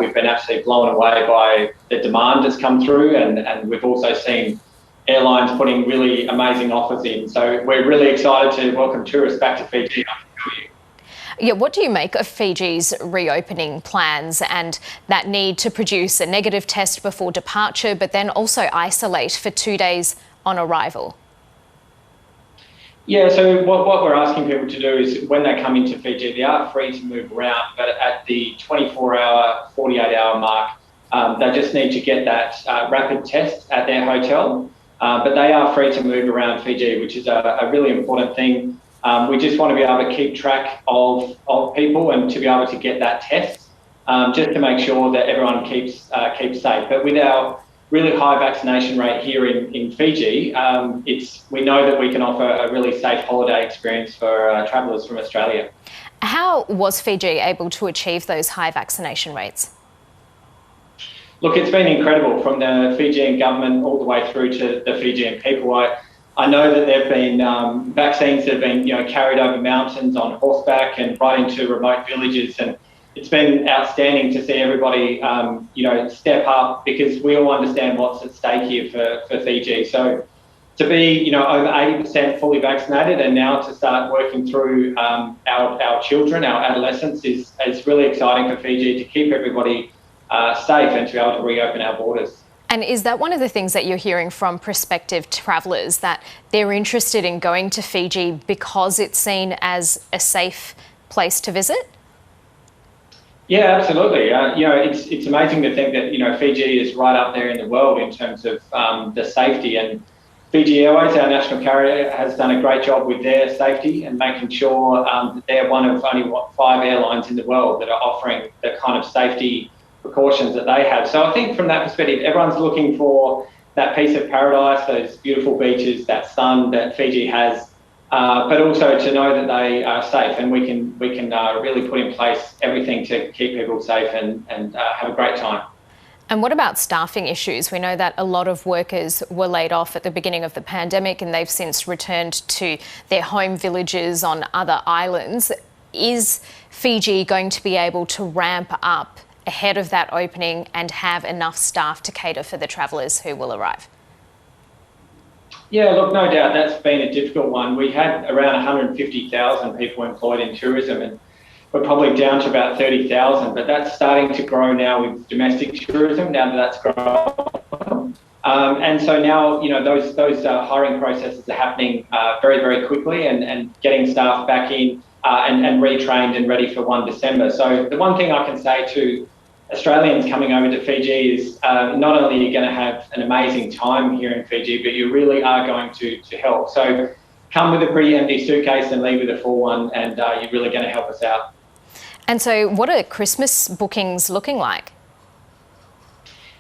we've been absolutely blown away by the demand that's come through, and we've also seen airlines putting really amazing offers in. So we're really excited to welcome tourists back to Fiji. Yeah, what do you make of Fiji's reopening plans and that need to produce a negative test before departure, but then also isolate for 2 days on arrival? Yeah, so what we're asking people to do is when they come into Fiji, they are free to move around, but at the 24-hour, 48-hour mark, they just need to get that rapid test at their hotel. But they are free to move around Fiji, which is a really important thing. We just want to be able to keep track of people and to be able to get that test, just to make sure that everyone keeps safe. But with our really high vaccination rate here in Fiji, we know that we can offer a really safe holiday experience for travellers from Australia. How was Fiji able to achieve those high vaccination rates? Look, it's been incredible from the Fijian government all the way through to the Fijian people. I know that there have been vaccines that have been carried over mountains on horseback and right into remote villages, and it's been outstanding to see everybody step up, because we all understand what's at stake here for Fiji. So to be over 80% fully vaccinated and now to start working through our children, our adolescents, is really exciting for Fiji to keep everybody safe and to be able to reopen our borders. And is that one of the things that you're hearing from prospective travellers, that they're interested in going to Fiji because it's seen as a safe place to visit? Yeah, absolutely. It's amazing to think that Fiji is right up there in the world in terms of the safety, and Fiji Airways, our national carrier, has done a great job with their safety and making sure that they're one of only 5 airlines in the world that are offering the kind of safety precautions that they have. So I think from that perspective, everyone's looking for that piece of paradise, those beautiful beaches, that sun that Fiji has, but also to know that they are safe, and we can really put in place everything to keep people safe and have a great time. And what about staffing issues? We know that a lot of workers were laid off at the beginning of the pandemic and they've since returned to their home villages on other islands. Is Fiji going to be able to ramp up ahead of that opening and have enough staff to cater for the travellers who will arrive? Yeah, look, no doubt that's been a difficult one. We had around 150,000 people employed in tourism, and we're probably down to about 30,000, but that's starting to grow now with domestic tourism, now that that's grown. And so now, those hiring processes are happening very, very quickly, and getting staff back in and retrained and ready for 1 December. So the one thing I can say to Australians coming over to Fiji is not only are you going to have an amazing time here in Fiji, but you really are going to help. So come with a pretty empty suitcase and leave with a full one, and you're really going to help us out. And so what are Christmas bookings looking like?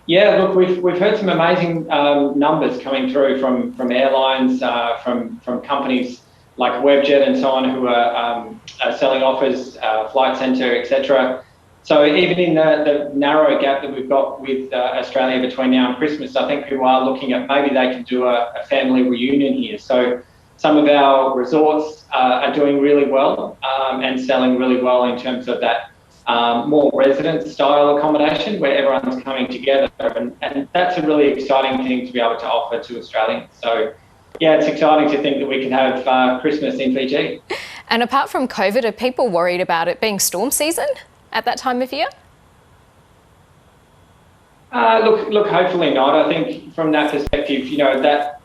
Yeah, look, we've heard some amazing numbers coming through from airlines, from companies like Webjet and so on, who are selling offers, Flight Centre, etc. So even in the narrow gap that we've got with Australia between now and Christmas, I think people are looking at maybe they can do a family reunion here. So some of our resorts are doing really well and selling really well in terms of that more resident-style accommodation where everyone's coming together. And that's a really exciting thing to be able to offer to Australians. So yeah, it's exciting to think that we can have Christmas in Fiji. And apart from COVID, are people worried about it being storm season at that time of year? Look, hopefully not. I think from that perspective, that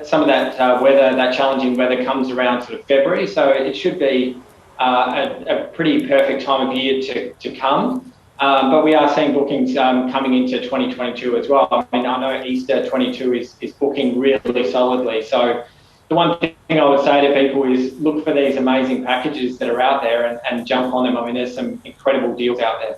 some of that weather, that challenging weather, comes around sort of February, so it should be a pretty perfect time of year to come. But we are seeing bookings coming into 2022 as well. I mean, I know Easter 22 is booking really solidly. So the one thing I would say to people is look for these amazing packages that are out there and jump on them. I mean, there's some incredible deals out there.